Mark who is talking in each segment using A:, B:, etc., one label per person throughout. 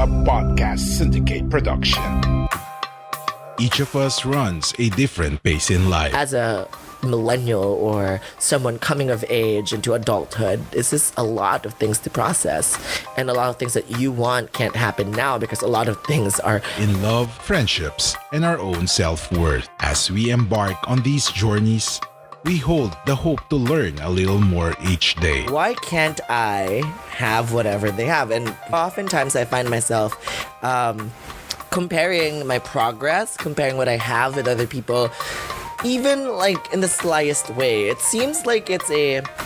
A: Guerrilla Podcast Syndicate production. Each of us runs a different pace in life.
B: As a millennial or someone coming of age into adulthood, it's just a lot of things to process, and a lot of things that you want can't happen now because a lot of things are
A: In love, friendships, and our own self-worth. As we embark on these journeys, we hold the hope to learn a little more each day.
B: why can't I have whatever they have? And oftentimes I find myself comparing my progress, comparing what I have with other people, even like in the slyest way. It seems like it's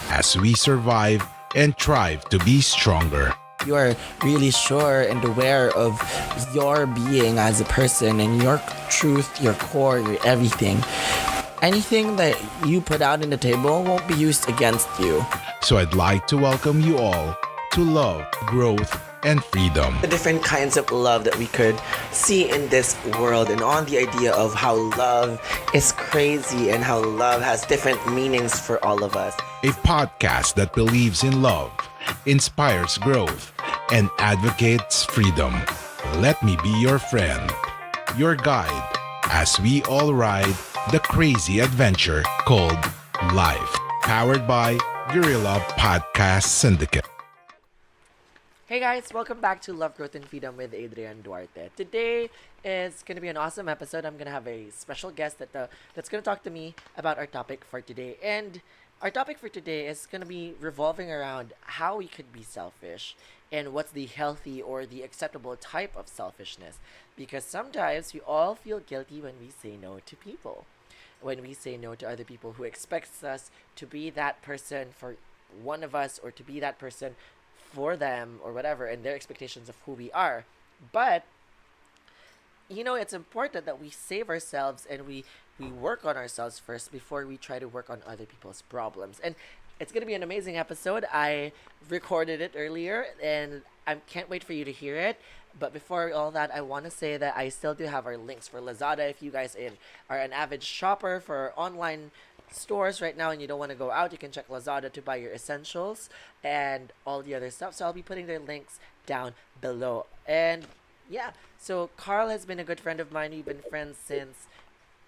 A: As we survive and strive to be stronger.
C: You are really sure and aware of your being as a person and your truth, your core, your everything. Anything that you put out in the table won't be used against you.
A: So I'd like to welcome you all to love, growth, and freedom.
B: the different kinds of love that we could see in this world, and on the idea of how love is crazy and how love has different meanings for all of us.
A: A podcast that believes in love, inspires growth, and advocates freedom. Let me be your friend, your guide, as we all ride the crazy adventure called life. Powered by Guerrilla Podcast Syndicate.
B: Hey guys, welcome back to Love, Growth, and Freedom with Adrian Duarte. Today is going to be an awesome episode. I'm going to have a special guest that's going to talk to me about our topic for today. And our topic for today is going to be revolving around how we could be selfish and what's the healthy or the acceptable type of selfishness. Because sometimes we all feel guilty when we say no to people. When we say no to other people who expects us to be that person for one of us, or to be that person for them, or whatever, and their expectations of who we are. But it's important that we save ourselves and we work on ourselves first before we try to work on other people's problems. And it's going to be an amazing episode. I recorded it earlier and I can't wait for you to hear it. But before all that, I want to say that I still do have our links for Lazada. If you guys are an avid shopper for online stores right now and you don't want to go out, you can check Lazada to buy your essentials and all the other stuff. So I'll be putting their links down below. And yeah, so Carl has been a good friend of mine. We've been friends since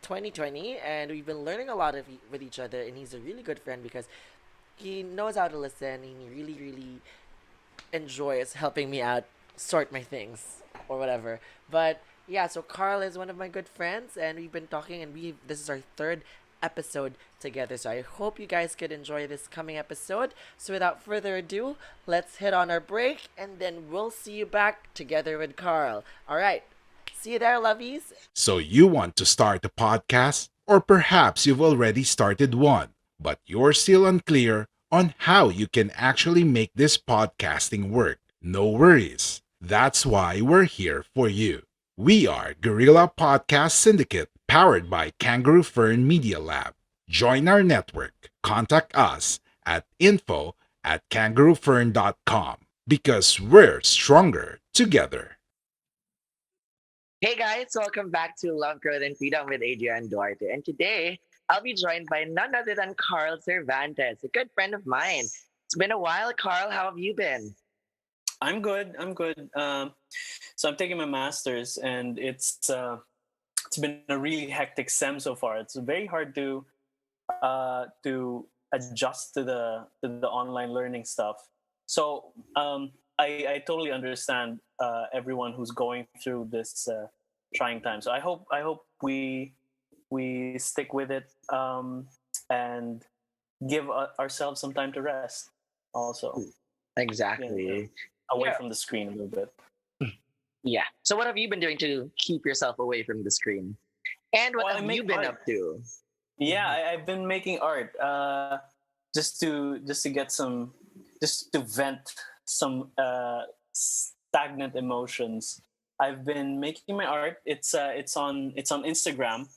B: 2020 and we've been learning a lot with each other, and he's a really good friend because he knows how to listen and he really, really enjoys helping me out sort my things or whatever. But yeah, so Carl is one of my good friends and we've been talking, and this is our third episode together, so I hope you guys could enjoy this coming episode. So without further ado, let's hit on our break and then we'll see you back together with Carl. All right, see you there, lovies.
A: So you want to start a podcast? Or perhaps you've already started one, but you're still unclear on how you can actually make this podcasting work. No worries. That's why we're here for you. We are Guerrilla Podcast Syndicate, powered by Kangaroo Fern Media Lab. Join our network. Contact us at info@kangaroofern.com, because we're stronger together.
B: Hey guys, welcome back to Love, Growth, and Freedom with Adrian Duarte. And today, I'll be joined by none other than Carl Cervantes, a good friend of mine. It's been a while, Carl. How have you been?
D: I'm good. So I'm taking my master's, and it's been a really hectic sem so far. It's very hard to adjust to the online learning stuff. So I totally understand everyone who's going through this trying time. So I hope we stick with it and give ourselves some time to rest. Also,
B: Exactly.
D: away from the screen a little bit.
B: Yeah. So what have you been doing to keep yourself away from the screen? And what have you been up to?
D: Yeah, I've been making art just to vent some stagnant emotions. I've been making my art. It's on Instagram.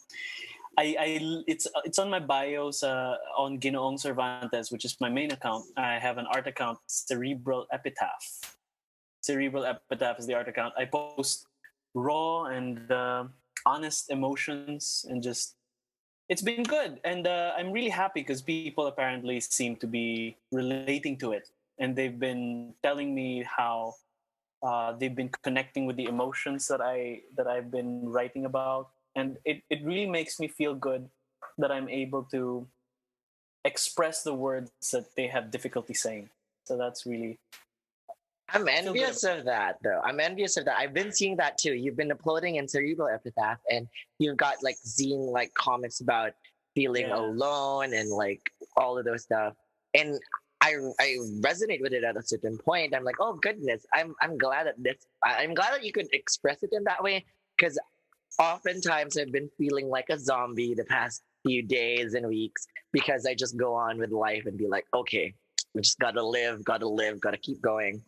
D: It's on my bios on Ginoong Cervantes, which is my main account. I have an art account, Cerebral Epitaph. Cerebral Epitaph is the art account. I post raw and honest emotions, and just it's been good. And I'm really happy because people apparently seem to be relating to it, and they've been telling me how They've been connecting with the emotions that I've been writing about, and it really makes me feel good that I'm able to express the words that they have difficulty saying. So that's really
C: I'm
D: I feel good
C: envious of that, though. I'm envious of that. I've been seeing that too. You've been uploading in Cerebral Epitaph, and you've got like zine like comics about feeling
D: yeah.
C: alone and like all of those stuff. And I resonate with it at a certain point. I'm like, oh goodness, I'm glad that I'm glad that you could express it in that way, because oftentimes I've been feeling like a zombie the past few days and weeks because I just go on with life and be like, okay, we just gotta live, gotta keep going.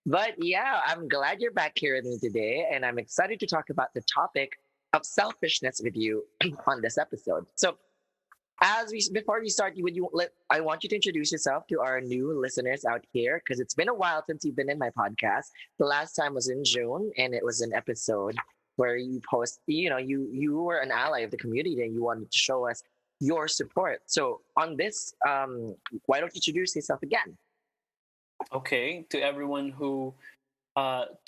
C: But yeah, I'm glad you're back here with me today, and I'm excited to talk about the topic of selfishness with you on this episode. So, before we start, I want you to introduce yourself to our new listeners out here because it's been a while since you've been in my podcast. The last time was in June, and it was an episode where you were an ally of the community and you wanted to show us your support. So on this, why don't you introduce yourself again?
D: Okay, to everyone to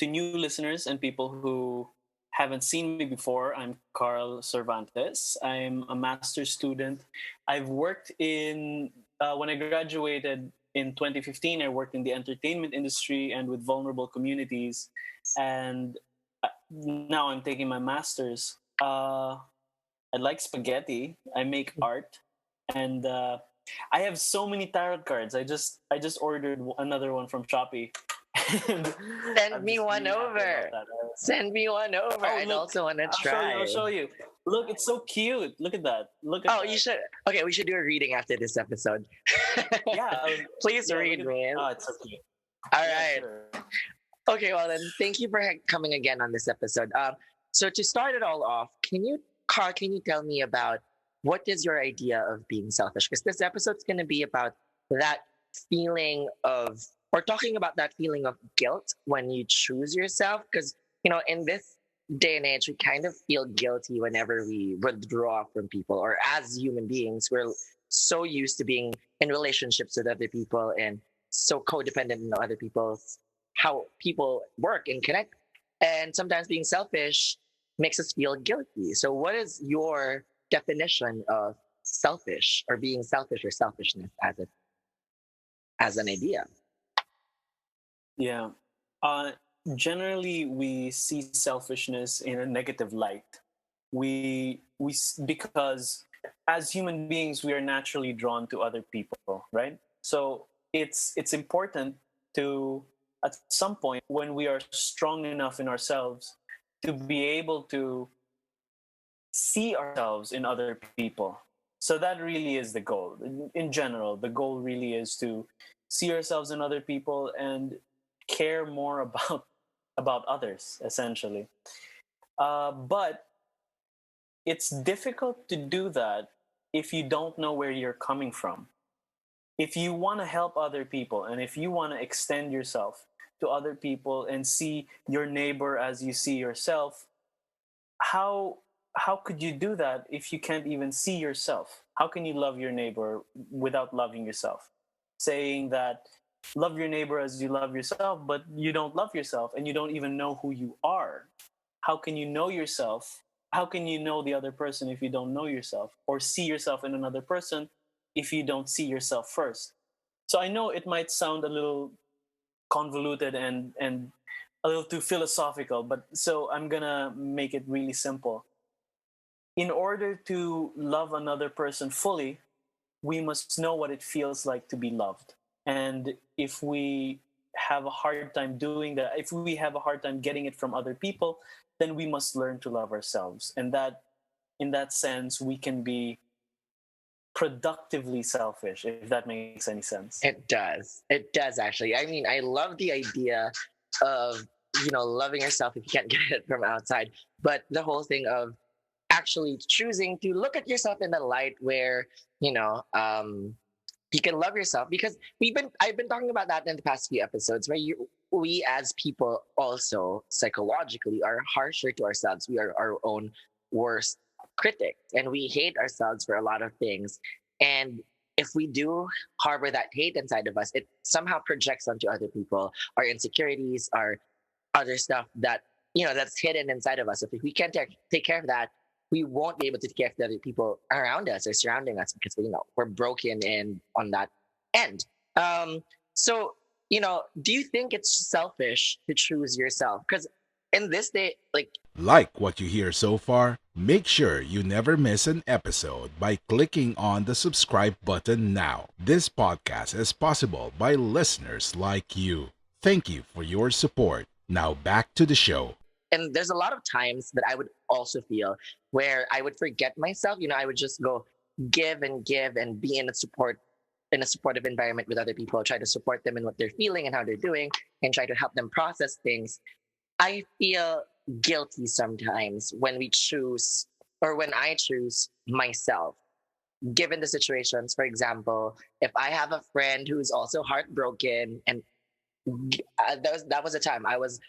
D: new listeners and people who haven't seen me before, I'm Carl Cervantes. I'm a master's student. I've worked when I graduated in 2015, I worked in the entertainment industry and with vulnerable communities. And now I'm taking my master's. I like spaghetti. I make art. And I have so many tarot cards. I just ordered another one from Shopee. And
C: Send
D: I'm
C: me
D: just
C: one
D: really happy
C: over.
D: about that.
C: Send me one over.
D: Oh,
C: I'd
D: look!
C: also want to
D: I'll show you. I'll
C: try.
D: show you. Look, it's so cute. Look at that. Look at
C: Oh, you
D: that.
C: should. Okay, we should do a reading after this episode.
D: Yeah.
C: Please
D: Yeah.
C: read,
D: Look at.
C: man.
D: Oh, it's so cute.
C: All
D: Yeah.
C: right.
D: Sure.
C: Okay, well then, thank you for coming again on this episode. So to start it all off, Carl, can you tell me about what is your idea of being selfish? Because this episode's going to be about that feeling of, or talking about that feeling of guilt when you choose yourself. Because in this day and age, we kind of feel guilty whenever we withdraw from people, or as human beings, we're so used to being in relationships with other people and so codependent on other people's how people work and connect. And sometimes being selfish makes us feel guilty. So, what is your definition of selfish or being selfish or selfishness as an idea?
D: Yeah. Uh, Generally, we see selfishness in a negative light. Because as human beings, we are naturally drawn to other people, right? So it's important to, at some point when we are strong enough in ourselves, to be able to see ourselves in other people. So that really is the goal. In general, the goal really is to see ourselves in other people and care more about others, essentially. But it's difficult to do that if you don't know where you're coming from. If you want to help other people and if you want to extend yourself to other people and see your neighbor as you see yourself, how how could you do that if you can't even see yourself? How can you love your neighbor without loving yourself? Saying that love your neighbor as you love yourself, but you don't love yourself and you don't even know who you are. How can you know yourself? How can you know the other person if you don't know yourself, or see yourself in another person if you don't see yourself first? So I know it might sound a little convoluted and a little too philosophical, but so I'm gonna make it really simple. In order to love another person fully, we must know what it feels like to be loved. And if we have a hard time doing that, if we have a hard time getting it from other people, then we must learn to love ourselves. And that, in that sense, we can be productively selfish, if that makes any sense.
C: It does. It does actually. I mean, I love the idea of loving yourself if you can't get it from outside, but the whole thing of actually choosing to look at yourself in the light where you know um you can love yourself, because I've been talking about that in the past few episodes, where we as people also psychologically are harsher to ourselves. We are our own worst critics and we hate ourselves for a lot of things. And if we do harbor that hate inside of us, it somehow projects onto other people, our insecurities, other stuff that that's hidden inside of us. If we can't take care of that, we won't be able to take care of the other people around us or surrounding us because we're broken and on that end. So do you think it's selfish to choose yourself? Because in this day, like,
A: Like what you hear so far? Make sure you never miss an episode by clicking on the subscribe button now. This podcast is possible by listeners like you. Thank you for your support. Now back to the show.
C: and there's a lot of times that I would also feel where I would forget myself. I would just go give and be in a supportive environment with other people, try to support them in what they're feeling and how they're doing, and try to help them process things. I feel guilty sometimes when we choose or when I choose myself, given the situations. For example, if I have a friend who's also heartbroken, and that was a time I was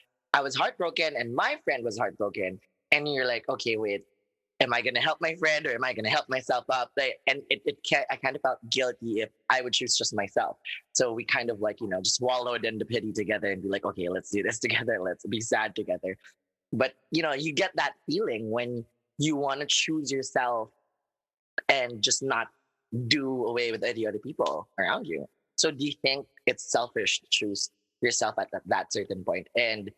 C: heartbroken and my friend was heartbroken, and you're like, okay, wait, am I gonna help my friend or am I gonna help myself up? And I kind of felt guilty if I would choose just myself. So we kind of like just wallowed in the pity together and be like, okay, let's do this together. Let's be sad together. But you get that feeling when you want to choose yourself and just not do away with the other people around you. So do you think it's selfish to choose yourself at that certain point? And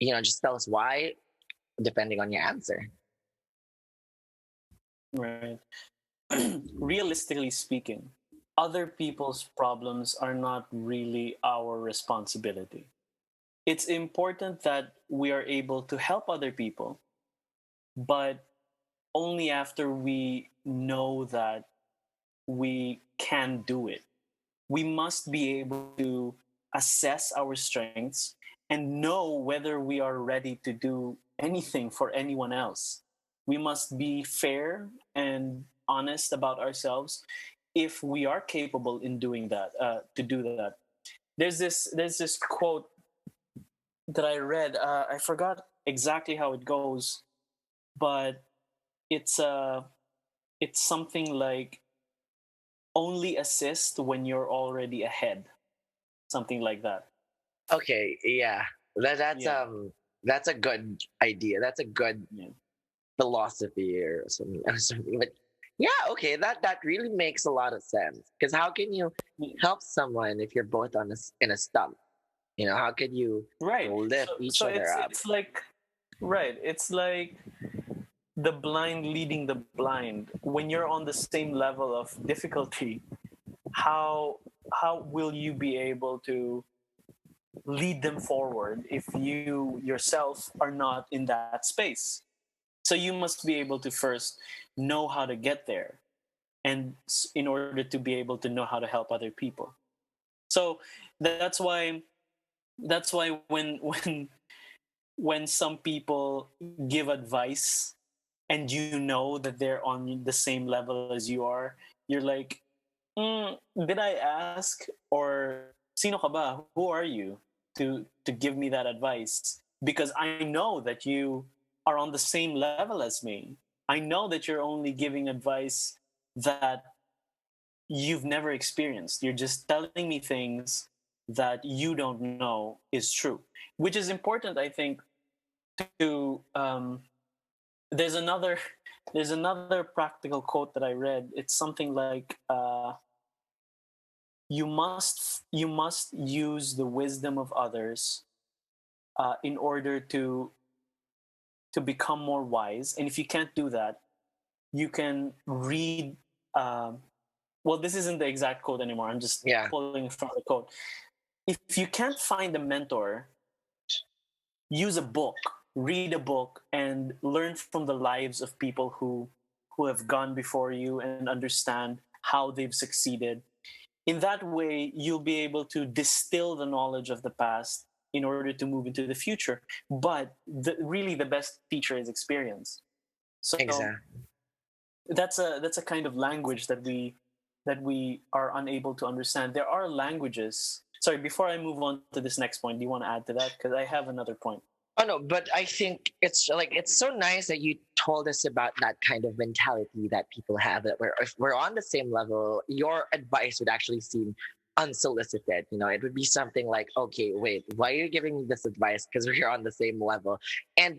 C: just tell us why, depending on your answer.
D: Right. Realistically speaking, other people's problems are not really our responsibility. It's important that we are able to help other people, but only after we know that we can do it. We must be able to assess our strengths and know whether we are ready to do anything for anyone else. We must be fair and honest about ourselves if we are capable in doing that. To do that, there's this quote that I read. I forgot exactly how it goes, but it's it's something like only assist when you're already ahead, something like that.
C: Okay, yeah. That's
D: Yeah,
C: that's a good idea. That's a good
D: yeah.
C: philosophy or something or something. But yeah, okay, that really makes a lot of sense. Because how can you help someone if you're both in a stump? How could you
D: Right.
C: lift each
D: So
C: other
D: it's
C: up?
D: it's like right. It's like the blind leading the blind. When you're on the same level of difficulty, how how will you be able to lead them forward if you yourself are not in that space? So you must be able to first know how to get there, and in order to be able to know how to help other people. So that's why when some people give advice and you know that they're on the same level as you are, you're like, did I ask, or sino ka ba? Who are you to give me that advice? Because I know that you are on the same level as me. I know that you're only giving advice that you've never experienced. You're just telling me things that you don't know is true, which is important, I think. To there's another there's another practical quote that I read. It's something like, you must use the wisdom of others in order to become more wise. And if you can't do that, you can read. Well, this isn't the exact quote anymore. I'm just
C: Yeah,
D: pulling from the quote. If you can't find a mentor, use a book, read a book, and learn from the lives of people who have gone before you and understand how they've succeeded. In that way, you'll be able to distill the knowledge of the past in order to move into the future. But really, the best teacher is experience. So
C: exactly.
D: that's a kind of language that we are unable to understand. There are languages. Sorry, before I move on to this next point, do you want to add to that? Because I have another point.
C: Oh no, but I think it's so nice that you told us about that kind of mentality that people have, that we're if we're on the same level, your advice would actually seem unsolicited. It would be something like, okay, wait, why are you giving me this advice? Because we're on the same level. And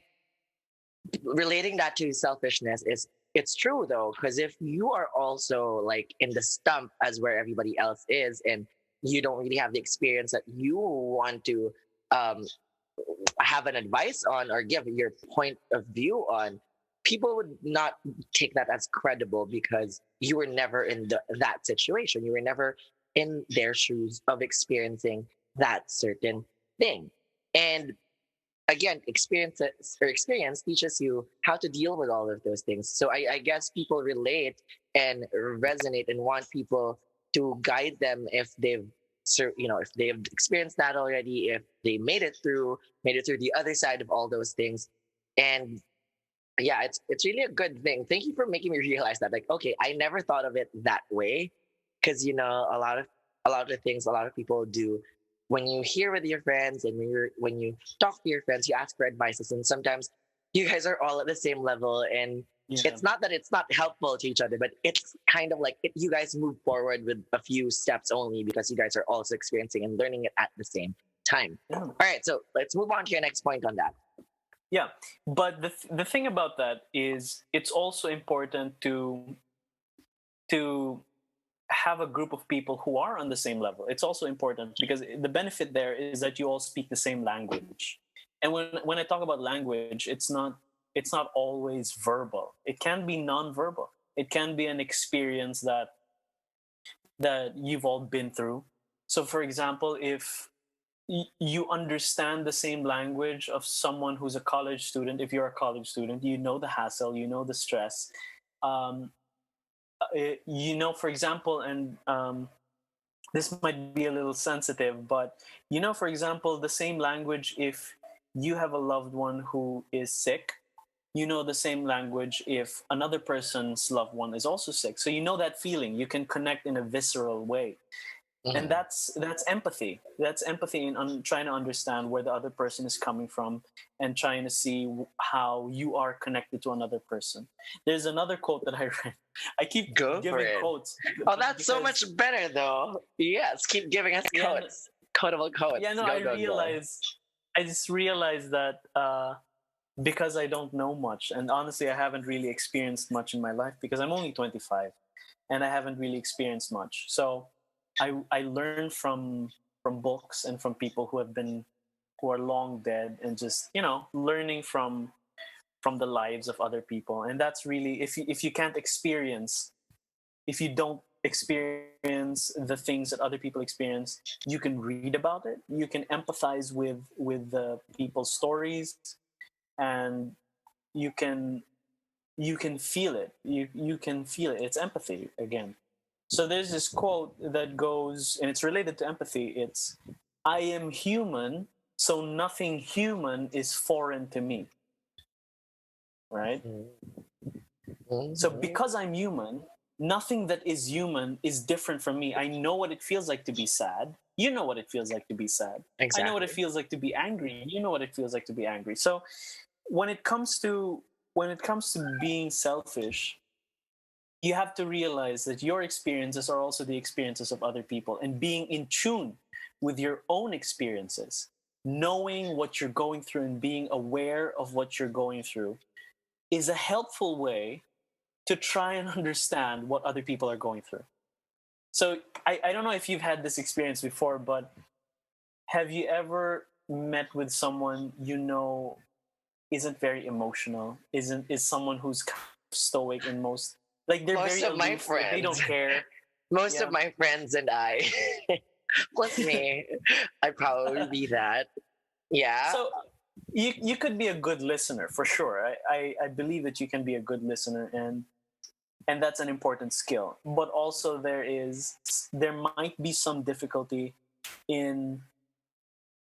C: relating that to selfishness is, it's true though, because if you are also like in the stump as where everybody else is, and you don't really have the experience that you want to um, have an advice on or give your point of view on, people would not take that as credible because you were never in that situation. You were never in their shoes of experiencing that certain thing. And again, experience teaches you how to deal with all of those things. So I guess people relate and resonate and want people to guide them if if they've experienced that already, if they made it through the other side of all those things. And yeah, it's really a good thing. Thank you for making me realize that. Like, okay, I never thought of it that way, because a lot of the things a lot of people do, when you hear with your friends and when you talk to your friends, you ask for advices, and sometimes you guys are all at the same level, and
D: Yeah.
C: it's not that it's not helpful to each other, but it's kind of like you guys move forward with a few steps only because you guys are also experiencing and learning it at the same time.
D: Yeah.
C: All right, so let's move on to your next point on that.
D: Yeah, but the thing about that is it's also important to have a group of people who are on the same level. It's also important because the benefit there is that you all speak the same language. And when I talk about language, it's not always verbal. It can be non-verbal. It can be an experience that you've all been through. So for example, if you understand the same language of someone who's a college student, if you're a college student, you know the hassle, you know the stress. um, for example, and this might be a little sensitive, but for example, the same language if you have a loved one who is sick, the same language if another person's loved one is also sick. So you know that feeling. You can connect in a visceral way. And
C: Mhm.
D: that's empathy. That's empathy in trying to understand where the other person is coming from and trying to see how you are connected to another person. There's another quote that I read. I keep
C: Go for
D: giving
C: it.
D: quotes
C: Oh, that's so
D: because
C: much better, though. Yes, keep giving us
D: yeah,
C: quotes. Quotable
D: yeah,
C: quotes.
D: no,
C: Go, go, go.
D: I just realized that because I don't know much, and honestly, I haven't really experienced much in my life because I'm only 25, and I haven't really experienced much. So I learn from books and from people who are long dead, and just learning from the lives of other people. And that's really, if you can't experience, if you don't experience the things that other people experience, you can read about it, you can empathize with the people's stories, and you can feel it. You can feel it. It's empathy again. So there's this quote that goes, and it's related to empathy. It's, I am human, so nothing human is foreign to me. Right? So
C: Mhm.
D: because I'm human, nothing that is human is different from me. I know what it feels like to be sad. You know what it feels like to be sad. I know what it
C: Exactly.
D: feels like to be angry. You know what it feels like to be angry. So when it comes to being selfish, you have to realize that your experiences are also the experiences of other people, and being in tune with your own experiences, knowing what you're going through and being aware of what you're going through is a helpful way to try and understand what other people are going through. So I don't know if you've had this experience before, but have you ever met with someone isn't very emotional, is someone who's kind of stoic in most, like they're
C: Most
D: very
C: of my
D: aloof, like they
C: friends,
D: don't care.
C: most of
D: Yeah.
C: my friends and I, plus me, I'd probably be that. Yeah.
D: So you could be a good listener for sure. I believe that you can be a good listener, and that's an important skill. But also there might be some difficulty in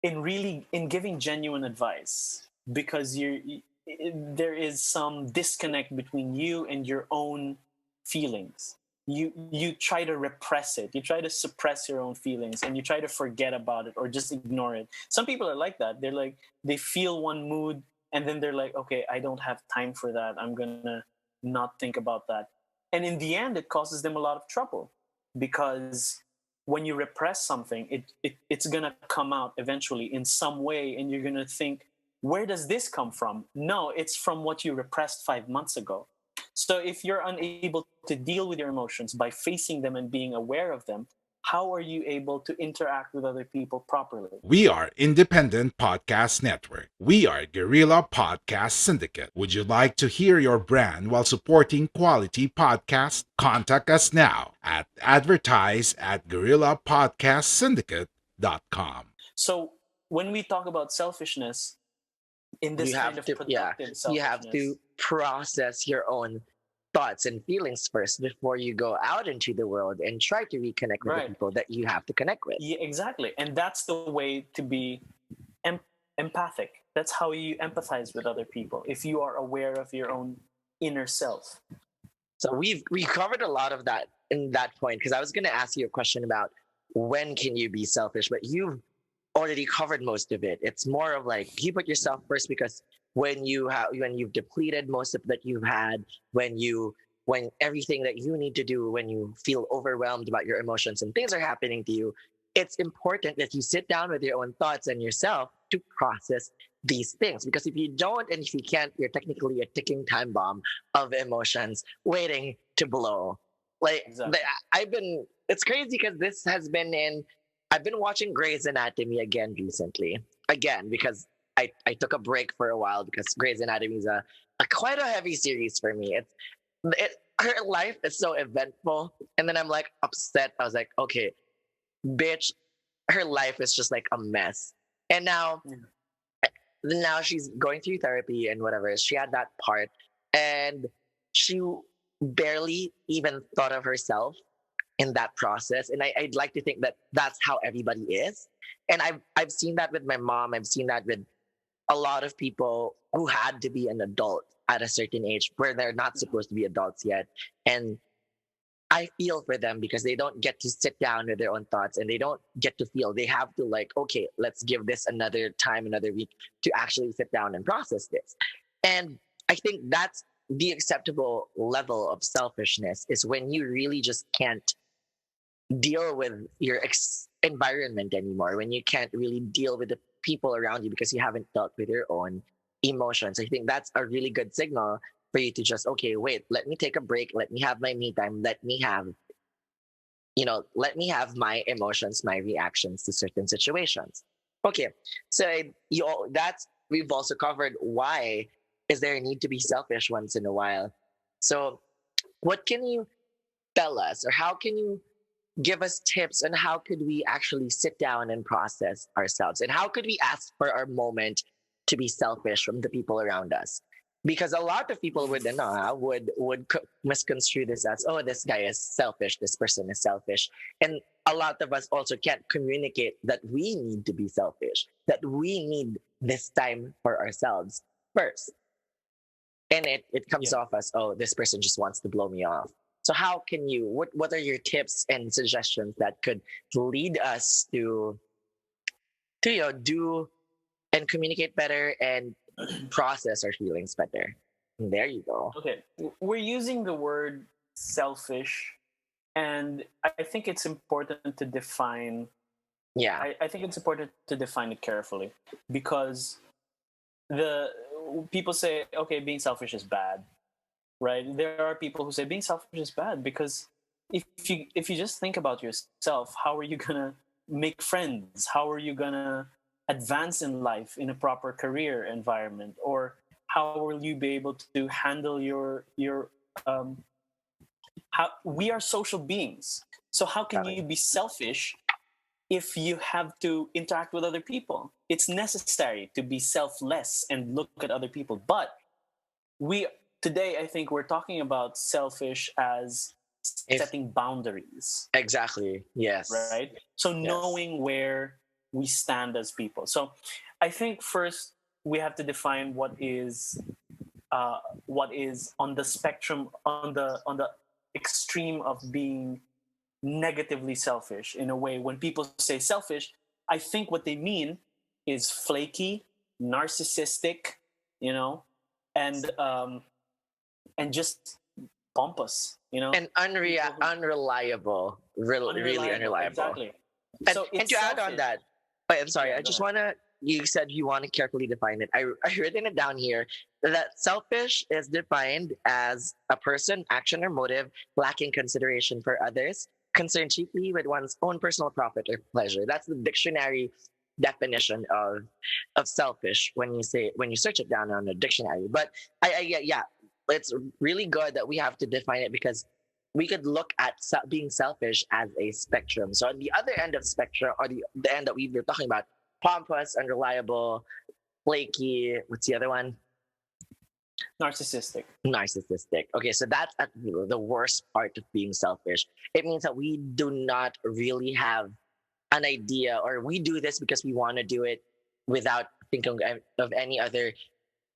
D: really in giving genuine advice, because there is some disconnect between you and your own feelings. You try to repress it, you try to suppress your own feelings, and you try to forget about it or just ignore it. Some people are like that. They're like, they feel one mood, and then they're like, okay, I don't have time for that, I'm gonna not think about that. And in the end, it causes them a lot of trouble, because when you repress something, it's gonna come out eventually in some way, and you're gonna think, where does this come from? No, it's from what you repressed 5 months ago. So if you're unable to deal with your emotions by facing them and being aware of them, how are you able to interact with other people properly?
A: We are Independent Podcast Network. We are Guerrilla Podcast Syndicate. Would you like to hear your brand while supporting quality podcasts? Contact us now at advertise@guerrillapodcastsyndicate.com.
D: So when we talk about selfishness, in this
C: You
D: kind
C: have
D: of
C: to, yeah,
D: productive
C: you have
D: selfishness,
C: to process your own thoughts and feelings first before you go out into the world and try to reconnect with the
D: right?
C: people that you have to connect with.
D: Yeah, exactly. And that's the way to be em- empathic. That's how you empathize with other people, if you are aware of your own inner self.
C: So we covered a lot of that in that point, because I was going to ask you a question about when can you be selfish, but you've already covered most of it. It's more of like you put yourself first, because when you've depleted most of that you've had, when everything that you need to do, when you feel overwhelmed about your emotions and things are happening to you, it's important that you sit down with your own thoughts and yourself to process these things. Because if you don't and if you can't, you're technically a ticking time bomb of emotions waiting to blow. Like
D: Exactly.
C: I've been, it's crazy because this has been in, I've been watching Grey's Anatomy again recently. Again, because I took a break for a while because Grey's Anatomy is a quite a heavy series for me. Her life is so eventful. And then I'm like upset. I was like, okay, bitch, her life is just like a mess. And now she's going through therapy and whatever. She had that part, and she barely even thought of herself in that process. And I'd like to think that that's how everybody is. And I've seen that with my mom. I've seen that with a lot of people who had to be an adult at a certain age where they're not supposed to be adults yet. And I feel for them because they don't get to sit down with their own thoughts, and they don't get to feel. They have to, like, okay, let's give this another time, another week to actually sit down and process this. And I think that's the acceptable level of selfishness, is when you really just can't deal with your environment anymore, when you can't really deal with the people around you because you haven't dealt with your own emotions. I think that's a really good signal for you to just, okay, wait, let me take a break, let me have my me time, let me have my emotions, my reactions to certain situations. Okay, so that's, we've also covered why is there a need to be selfish once in a while. So what can you tell us, or how can you give us tips on how could we actually sit down and process ourselves, and how could we ask for our moment to be selfish from the people around us? Because a lot of people would misconstrue this as, oh, this guy is selfish, this person is selfish. And a lot of us also can't communicate that we need to be selfish, that we need this time for ourselves first. And it comes
D: Yeah.
C: off as, oh, this person just wants to blow me off. So how can you, what are your tips and suggestions that could lead us to do and communicate better and process our feelings better? And there you go.
D: Okay, we're using the word selfish, and I think it's important to define.
C: Yeah.
D: I think it's important to define it carefully, because the people say, okay, being selfish is bad, right? There are people who say being selfish is bad because if you just think about yourself, how are you gonna make friends? How are you gonna advance in life in a proper career environment? Or how will you be able to handle your how we are social beings. So how can you be selfish if you have to interact with other people? It's necessary to be selfless and look at other people. But we today, I think we're talking about selfish as
C: If
D: setting boundaries,
C: exactly. Yes.
D: right? So
C: Yes.
D: knowing where we stand as people. So I think first we have to define what is on the spectrum, on the extreme of being negatively selfish. In a way, when people say selfish, I think what they mean is flaky, narcissistic, you know, and just pompous,
C: And
D: people who
C: unreliable, really
D: unreliable.
C: unreliable.
D: Exactly.
C: And
D: So
C: and
D: it's
C: to add on
D: selfish.
C: that, I'm sorry,
D: Yeah,
C: I
D: go
C: just
D: ahead.
C: wanna. You said you want to carefully define it. I written it down here that selfish is defined as a person, action, or motive lacking consideration for others, concerned chiefly with one's own personal profit or pleasure. That's the dictionary definition of selfish when you search it down on a dictionary. But yeah, it's really good that we have to define it because we could look at being selfish as a spectrum. So on the other end of spectrum, or the end that we were talking about, pompous, unreliable, flaky. What's the other one?
D: Narcissistic.
C: Narcissistic. Okay, so that's at the worst part of being selfish. It means that we do not really have an idea, or we do this because we want to do it without thinking of any other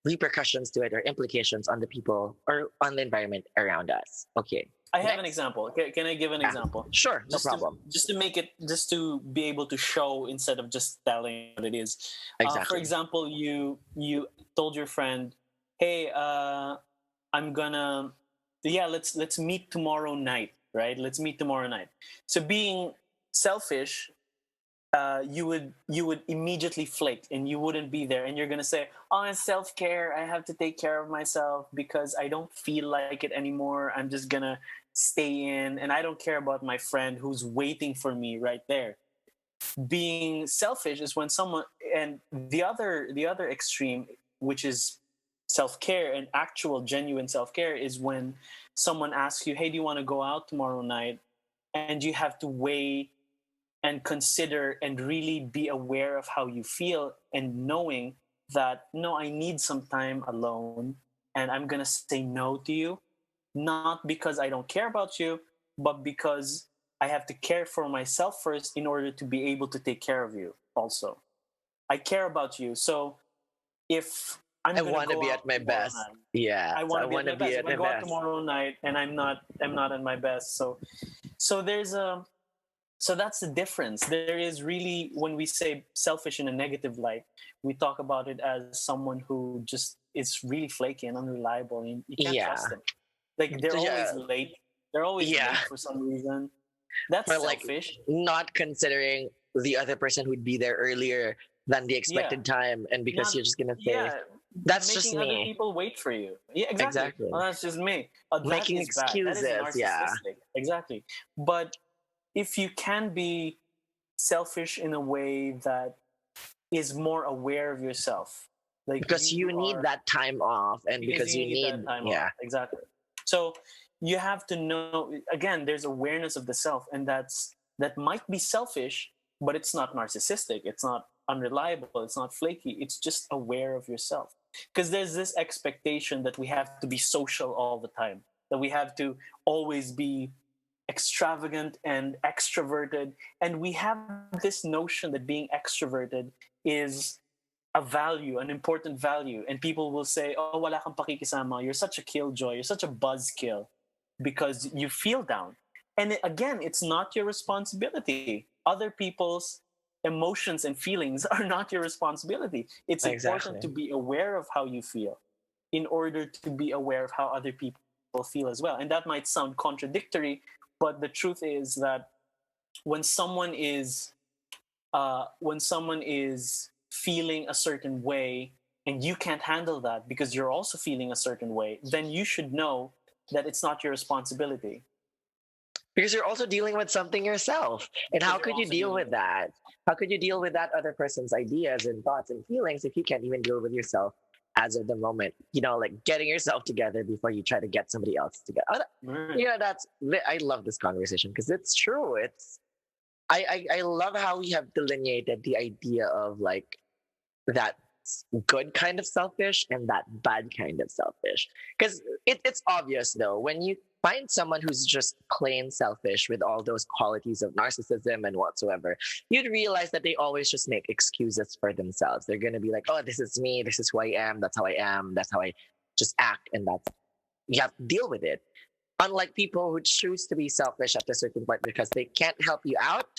C: repercussions to it or implications on the people or on the environment around us. Okay.
D: I have an
C: Next.
D: example. Can I give an
C: Yeah.
D: example?
C: Sure, no
D: Just to
C: problem.
D: just to make it, just to be able to show instead of just telling what it is. For
C: Exactly.
D: example, you told your friend, "Hey, I'm gonna, yeah, let's meet tomorrow night, right? Let's meet tomorrow night." So being selfish, you would immediately flake and you wouldn't be there, and you're gonna say, "Oh, it's self-care. I have to take care of myself because I don't feel like it anymore. I'm just gonna stay in, and I don't care about my friend who's waiting for me right there." Being selfish is when someone, and the other extreme, which is self-care and actual genuine self-care, is when someone asks you, "Hey, do you want to go out tomorrow night?" And you have to weigh and consider and really be aware of how you feel, and knowing that, no, I need some time alone, and I'm going to say no to you, not because I don't care about you, but because I have to care for myself first in order to be able to take care of you also. I care about you. So if I'm
C: I
D: going to
C: want to
D: go
C: be
D: out
C: at my
D: tomorrow
C: best.
D: night,
C: Yeah,
D: I
C: so
D: want
C: I
D: to be at
C: want
D: my
C: to be
D: best.
C: at
D: If I
C: my
D: go out
C: best.
D: tomorrow night and I'm not at my best, so there's a so that's the difference. There is really, when we say selfish in a negative light, we talk about it as someone who just is really flaky and unreliable, and you can't
C: Yeah,
D: trust them. Like they're
C: yeah,
D: always late. They're always
C: yeah.
D: late for some reason. That's
C: Or like
D: selfish.
C: not considering the other person who'd be there earlier than the
D: Yeah.
C: expected time, and because
D: Not
C: you're just gonna say,
D: yeah,
C: "That's just
D: making other
C: me."
D: people wait for you. Yeah, exactly. Oh,
C: Exactly.
D: that's just me. That
C: Making
D: is bad. That is
C: excuses. Yeah.
D: narcissistic. Exactly. But if you can be selfish in a way that is more aware of yourself, like
C: Because you
D: you
C: need
D: are,
C: that time off, and
D: because
C: because
D: you
C: you
D: need that
C: need,
D: time off.
C: yeah,
D: Exactly. So you have to know, again, there's awareness of the self, and that might be selfish, but it's not narcissistic, it's not unreliable, it's not flaky, it's just aware of yourself. Because there's this expectation that we have to be social all the time, that we have to always be extravagant and extroverted, and we have this notion that being extroverted is a value, an important value, and people will say, "Oh, wala kang pakikisama. You're such a killjoy. You're such a buzzkill because you feel down." And again, it's not your responsibility. Other people's emotions and feelings are not your responsibility. It's important
C: exactly.
D: to be aware of how you feel in order to be aware of how other people feel as well. And that might sound contradictory, but the truth is that when someone is when someone is feeling a certain way and you can't handle that because you're also feeling a certain way, then you should know that it's not your responsibility,
C: Because you're also dealing with something yourself. And how
D: because you're
C: could you
D: also
C: deal
D: dealing
C: with
D: with it.
C: that? How could you deal with that other person's ideas and thoughts and feelings if you can't even deal with yourself as of the moment? Like getting yourself together before you try to get somebody else together.
D: Right.
C: I love this conversation because it's true. I love how we have delineated the idea of like that good kind of selfish and that bad kind of selfish. Because it's obvious though, when you find someone who's just plain selfish with all those qualities of narcissism and whatsoever, you'd realize that they always just make excuses for themselves. They're going to be like, "Oh, this is me. This is who I am. That's how I am. That's how I just act." And that's, you have to deal with it. Unlike people who choose to be selfish at a certain point because they can't help you out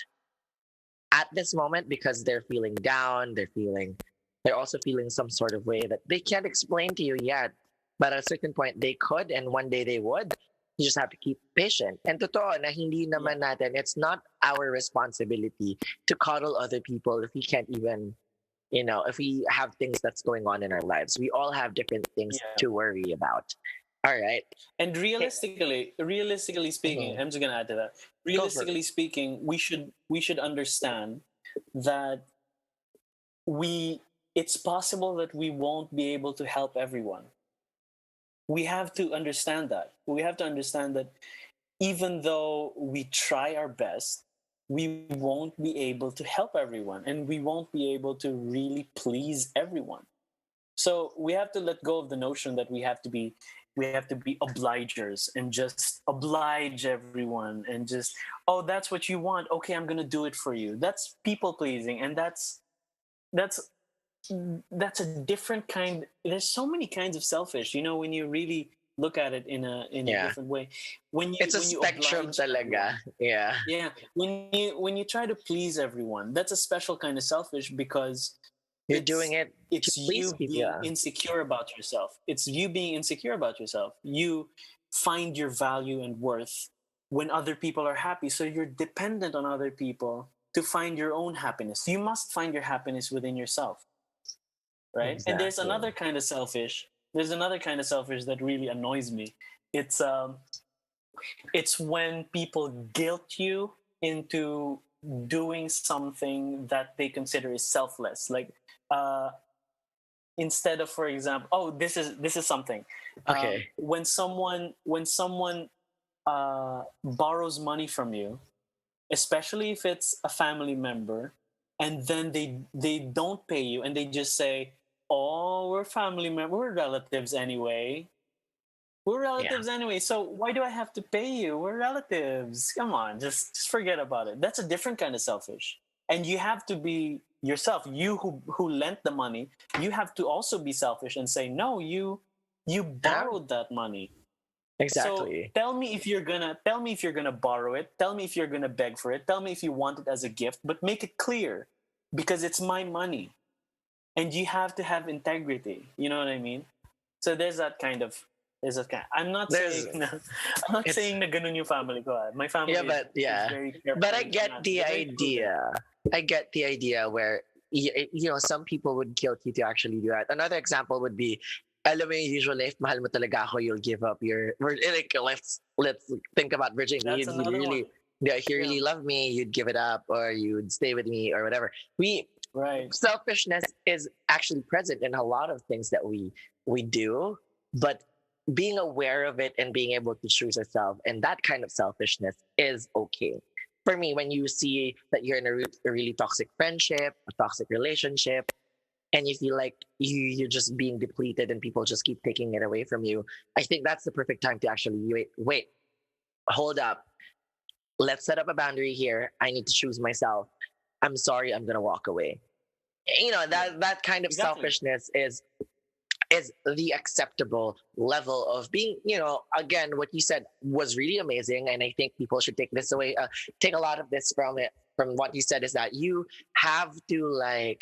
C: at this moment because they're feeling down, they're also feeling some sort of way that they can't explain to you yet. But at a certain point they could, and one day they would. You just have to keep patient. And totoo na hindi
D: Yeah.
C: naman natin, it's not our responsibility to coddle other people if we can't even, if we have things that's going on in our lives. We all have different things
D: Yeah.
C: to worry about. All right.
D: And realistically speaking,
C: Mhm.
D: I'm just gonna add to that.
C: Go for it.
D: Realistically speaking, we should understand that we it's possible that we won't be able to help everyone. We have to understand that. We have to understand that even though we try our best, we won't be able to help everyone, and we won't be able to really please everyone. So we have to let go of the notion that we have to be obligers and just oblige everyone and just, oh, that's what you want, okay, I'm gonna do it for you. That's people pleasing, and that's that's a different kind. There's so many kinds of selfish, when you really look at it in a
C: Yeah.
D: different way. when you
C: It's a
D: when you
C: spectrum
D: oblige everyone,
C: talaga. Yeah.
D: yeah, when you try to please everyone, that's a special kind of selfish, because
C: You're doing
D: it's
C: it to
D: it's
C: please
D: you
C: people.
D: being
C: Yeah.
D: insecure about yourself. It's you being insecure about yourself. You find your value and worth when other people are happy, so you're dependent on other people to find your own happiness. You must find your happiness within yourself, right? And there's
C: Exactly.
D: another kind of selfish. There's another kind of selfish that really annoys me. It's um it's when people guilt you into doing something that they consider is selfless, like, uh instead of, for example, oh, this is something,
C: Okay.
D: when someone borrows money from you, especially if it's a family member, and then they don't pay you, and they just say, oh, we're family member, we're relatives anyway. We're
C: Yeah.
D: relatives anyway, so why do I have to pay you? We're relatives. Come on, just forget about it. That's a different kind of selfish. And you have to be yourself. You who lent the money, you have to also be selfish and say, no, you
C: Yeah.
D: borrowed that money. So
C: Exactly.
D: tell me if you're gonna borrow it. Tell me if you're gonna beg for it. Tell me if you want it as a gift, but make it clear, because it's my money, and you have to have integrity. You know what I mean? So there's that kind. I'm not
C: There's
D: saying I'm not
C: it's
D: saying na ganun yung family ko. My
C: yeah,
D: family is
C: but
D: is
C: yeah.
D: very
C: But
D: careful
C: I
D: and
C: get
D: financial.
C: the
D: They're very prudent.
C: idea. I get the idea where some people would guilt you to actually do that. Another example would be, alam mo yung usually if mahal mo talaga ako, you'll give up like, let's think about virginity.
D: That's
C: If you
D: another one.
C: really, yeah, if you
D: Yeah.
C: really love me, you'd give it up or you'd stay with me or whatever.
D: Right.
C: Selfishness is actually present in a lot of things that we do, but being aware of it and being able to choose yourself and that kind of selfishness is okay. For me, when you see that you're in a really toxic friendship, a toxic relationship, and you feel like you're just being depleted and people just keep taking it away from you, I think that's the perfect time to actually wait, hold up, let's set up a boundary here. I need to choose myself. I'm sorry, I'm gonna walk away.
D: Yeah.
C: That kind of
D: Exactly.
C: selfishness is the acceptable level of being, again, what you said was really amazing, and I think people should take this away, take a lot of this from it, from what you said, is that you have to like,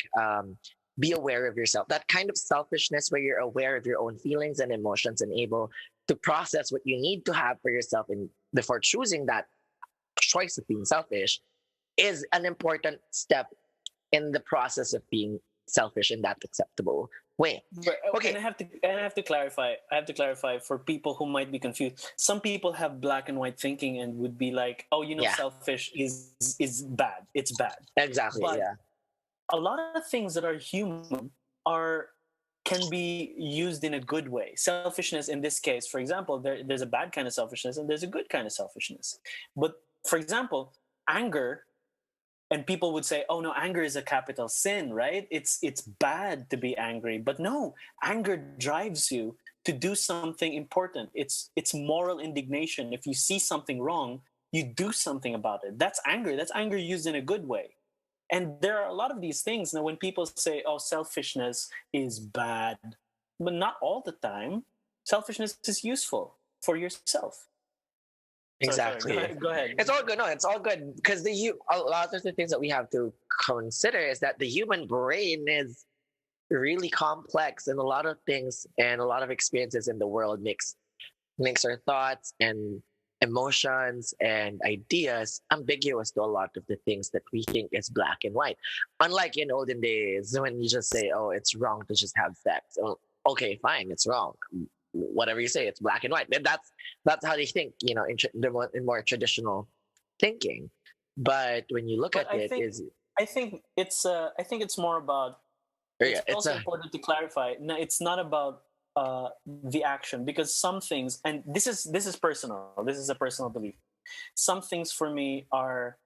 C: be aware of yourself. That kind of selfishness where you're aware of your own feelings and emotions and able to process what you need to have for yourself and before choosing that choice of being selfish is an important step in the process of being selfish in that acceptable way.
D: But and
C: Okay.
D: I have to clarify. I have to clarify for people who might be confused. Some people have black and white thinking and would be like, "Oh,
C: Yeah,
D: selfish is bad. It's bad."
C: exactly.
D: But
C: Yeah.
D: a lot of things that are human are can be used in a good way. Selfishness in this case, for example, there's a bad kind of selfishness and there's a good kind of selfishness. But for example, anger, and people would say, oh no, anger is a capital sin, right? It's bad to be angry. But no, anger drives you to do something important. It's moral indignation. If you see something wrong, you do something about it. That's anger used in a good way. And there are a lot of these things. Now when people say, oh, selfishness is bad, but not all the time. Selfishness is useful for yourself. Sorry, go
C: Exactly.
D: ahead, go ahead.
C: It's all good. No, it's all good because a lot of the things that we have to consider is that the human brain is really complex, and a lot of things and a lot of experiences in the world makes makes our thoughts and emotions and ideas ambiguous to a lot of the things that we think is black and white. Unlike in olden days when you just say, "Oh, it's wrong to just have sex." Oh, okay, fine, it's wrong. Whatever you say, it's black and white. That's how they think, in more traditional thinking. But when you look
D: But
C: at it, is
D: I think it's more about.
C: yeah,
D: It's
C: it's
D: also
C: a
D: important to clarify. No, it's not about the action, because some things, and this is personal. This is a personal belief. Some things for me are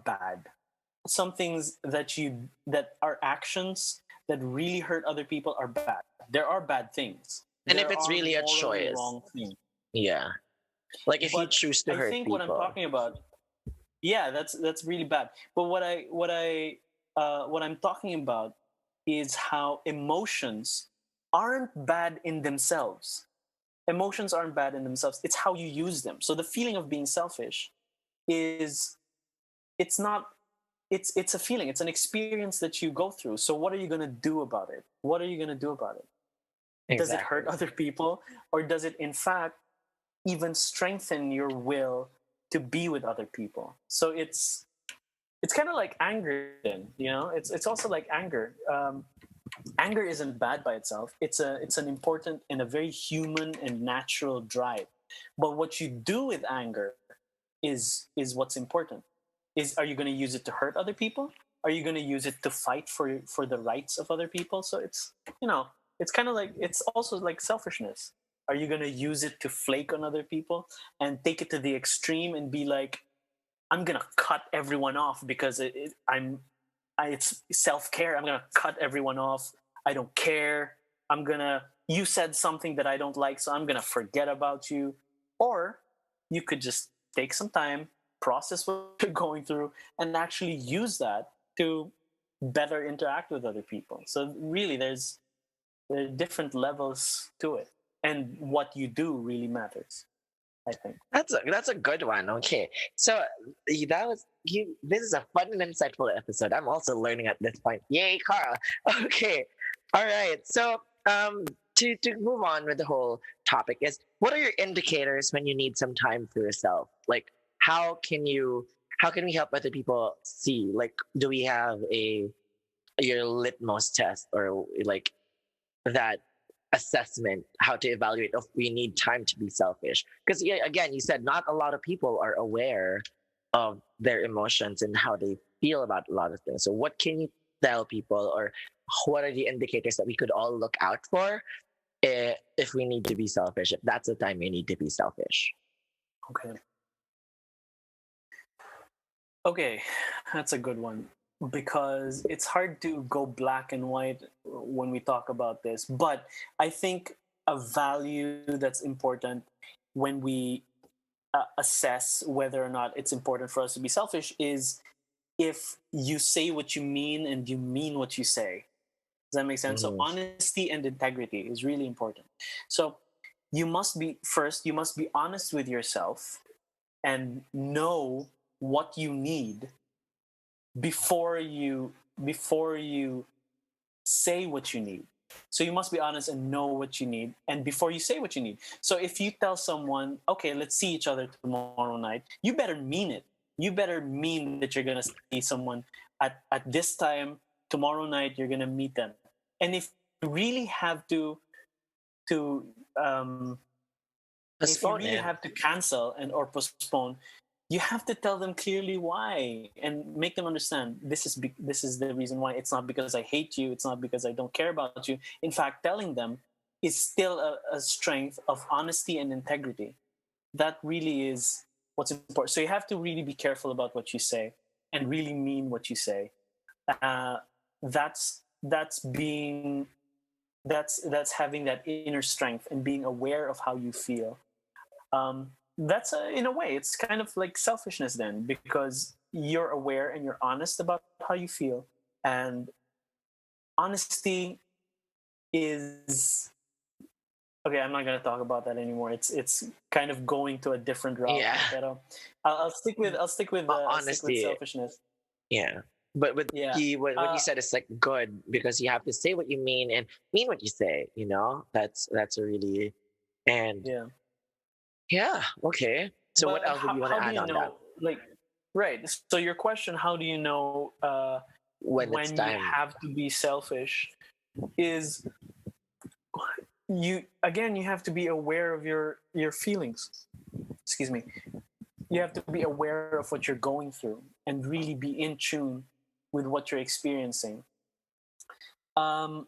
D: bad. Some things that are actions that really hurt other people are bad. There are bad things.
C: and
D: There
C: if it's
D: are
C: really a
D: morally
C: choice,
D: wrong things.
C: yeah, like if you
D: But
C: choose to
D: I
C: hurt
D: think what I'm
C: people.
D: talking about, yeah, that's really bad. But what I'm talking about is how emotions aren't bad in themselves. Emotions aren't bad in themselves. It's how you use them. So the feeling of being selfish is, it's not, it's a feeling, it's an experience that you go through. So what are you going to do about it? What are you going to do about it? Does it hurt
C: Exactly.
D: other people, or does it in fact even strengthen your will to be with other people? So it's kind of like anger then, it's also like anger. Anger isn't bad by itself. It's an important and a very human and natural drive. But what you do with anger is what's important. Is Are you going to use it to hurt other people? Are you going to use it to fight for the rights of other people? So you know it's kind of like, it's also like selfishness. Are you going to use it to flake on other people and take it to the extreme and be like, I'm going to cut everyone off because it's self-care. I'm going to cut everyone off. I don't care. You said something that I don't like, so I'm going to forget about you. Or you could just take some time, process what you're going through, and actually use that to better interact with other people. So really, there are different levels to it. And what you do really matters, I think.
C: That's a good one. Okay, so that was you. This is a fun and insightful episode. I'm also learning at this point. Yay, Carl. Okay, all right. So to move on with the whole topic is, what are your indicators when you need some time for yourself? Like, how can you how can we help other people see? Like, do we have a your litmus test, or like that assessment, how to evaluate if we need time to be selfish? Because yeah, again, you said not a lot of people are aware of their emotions and how they feel about a lot of things. So what can you tell people, or what are the indicators that we could all look out for, if we need to be selfish, if that's the time we need to be selfish?
D: Okay. Okay, that's a good one, because it's hard to go black and white when we talk about this. But I think a value that's important when we assess whether or not it's important for us to be selfish is if you say what you mean and you mean what you say. Does that make sense? So
C: Mhm.
D: honesty and integrity is really important. So you must be honest with yourself and know what you need before you say what you need. So you must be honest and know what you need, and before you say what you need. So if you tell someone, okay, let's see each other tomorrow night, you better mean it. You better mean that you're gonna see someone at this time tomorrow night. You're gonna meet them. And if you really have to if you
C: Postpone
D: really
C: it.
D: have to cancel and or postpone, you have to tell them clearly why and make them understand, this is the reason why. It's not because I hate you, it's not because I don't care about you. In fact, telling them is still a strength of honesty and integrity. That really is what's important. So you have to really be careful about what you say and really mean what you say. uh, that's being that's having that inner strength and being aware of how you feel. That's in a way, it's kind of like selfishness then, because you're aware and you're honest about how you feel. And honesty is, okay, I'm not going to talk about that anymore. It's kind of going to a different route.
C: Yeah.
D: But I'll stick with
C: Honesty.
D: selfishness.
C: Yeah. But with
D: Yeah.
C: the what you said is like good, because you have to say what you mean and mean what you say. That's a really, and
D: Yeah.
C: Yeah. Okay. So what
D: But
C: else would you want to
D: how do
C: add
D: you
C: on that?
D: know, like, right? So your question, how do you know
C: When it's
D: when you
C: time.
D: have to be selfish, is you again you have to be aware of your feelings. Excuse me. You have to be aware of what you're going through and really be in tune with what you're experiencing. Um,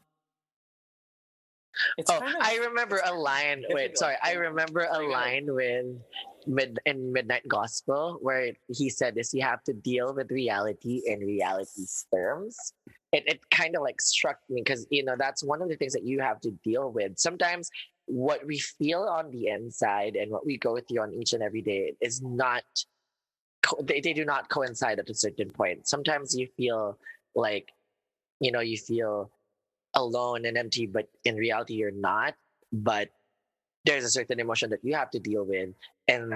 D: it's
C: Oh,
D: kind of
C: I remember
D: it's
C: a
D: kind of
C: line. Wait,
D: difficult.
C: sorry. I remember a
D: Sorry, go ahead.
C: line with in Midnight Gospel where he said this: you have to deal with reality in reality's terms. It kind of like struck me because that's one of the things that you have to deal with. Sometimes what we feel on the inside and what we go through on each and every day is not they do not coincide at a certain point. Sometimes you feel like you feel alone and empty, but in reality you're not. But there's a certain emotion that you have to deal with and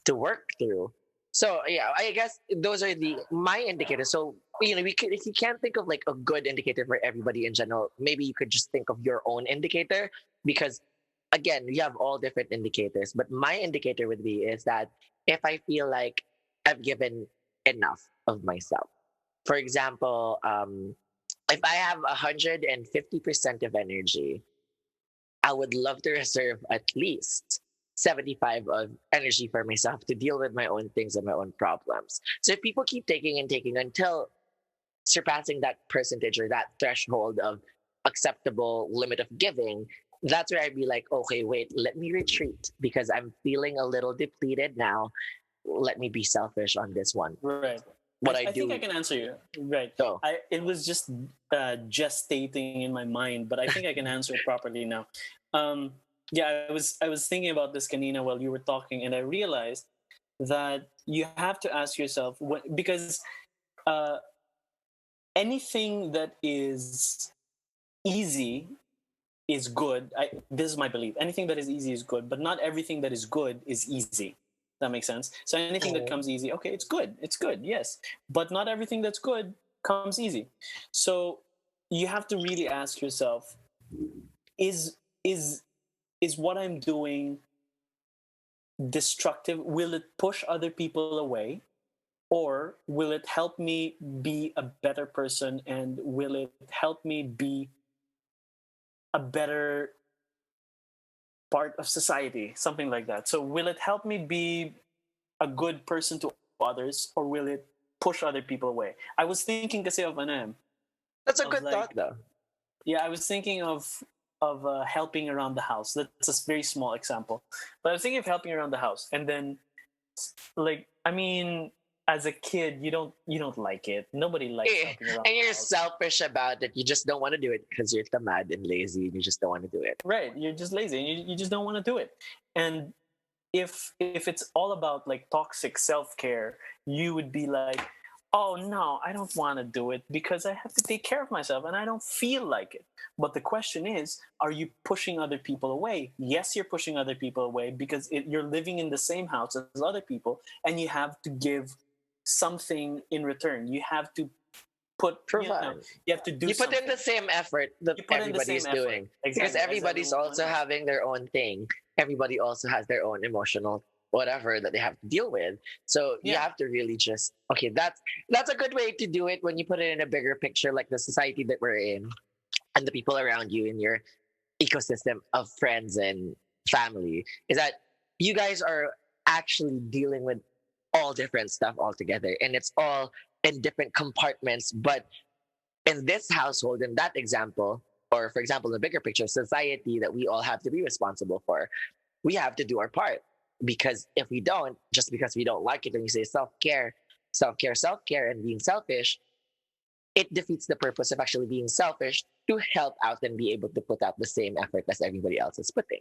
C: to work through. So yeah, I guess those are the my indicators. So we could, if you can't think of like a good indicator for everybody in general, maybe you could just think of your own indicator, because again, we have all different indicators. But my indicator would be is that if I feel like I've given enough of myself. For example, if I have 150% of energy, I would love to reserve at least 75 of energy for myself to deal with my own things and my own problems. So if people keep taking and taking until surpassing that percentage or that threshold of acceptable limit of giving, that's where I'd be like, okay, wait, let me retreat because I'm feeling a little depleted now. Let me be selfish on this one.
D: Right.
C: What I
D: I think I
C: do,
D: can answer you. Right.
C: so
D: It was just gestating in my mind, but I think I can answer it properly now. Um, yeah, I was thinking about this kanina while you were talking, and I realized that you have to ask yourself because uh, anything that is easy is good. This is my belief. Anything that is easy is good, but not everything that is good is easy. That makes sense. So anything that
C: mhm.
D: comes easy, okay, it's good. It's good, yes. But not everything that's good comes easy. So you have to really ask yourself, is is is what I'm doing destructive? Will it push other people away? Or will it help me be a better person, and will it help me be a better part of society, something like that. So will it help me be a good person to others, or will it push other people away? I was thinking kasi
C: That's a
D: of
C: good thought
D: like,
C: though.
D: yeah, I was thinking of helping around the house. That's a very small example, but I was thinking of helping around the house, and then like, I mean, as a kid, you don't like it. Nobody likes
C: Eh,
D: helping around
C: and
D: the
C: you're
D: house.
C: selfish about it. You just don't want to do it because you're tamad and lazy and you just don't want to do it.
D: Right, you're just lazy and you just don't want to do it. And if it's all about like toxic self-care, you would be like, oh no, I don't want to do it because I have to take care of myself and I don't feel like it. But the question is, are you pushing other people away? Yes, you're pushing other people away because you're living in the same house as other people, and you have to give something in return. You have to put,
C: Provide.
D: you have to do
C: You put in the
D: something.
C: same effort that
D: You put in the
C: everybody
D: same
C: is
D: effort,
C: doing because
D: exactly, as
C: everybody's
D: everyone
C: also
D: else.
C: having their own thing. Everybody also has their own emotional whatever that they have to deal with. So you
D: Yeah.
C: have to really just okay. That's a good way to do it when you put it in a bigger picture, like the society that we're in and the people around you in your ecosystem of friends and family. Is that you guys are actually dealing with all different stuff altogether, and it's all in different compartments, but in this household, in that example, or for example, the bigger picture, society that we all have to be responsible for, we have to do our part. Because if we don't, just because we don't like it, and we say self care, and being selfish, it defeats the purpose of actually being selfish to help out and be able to put out the same effort as everybody else is putting.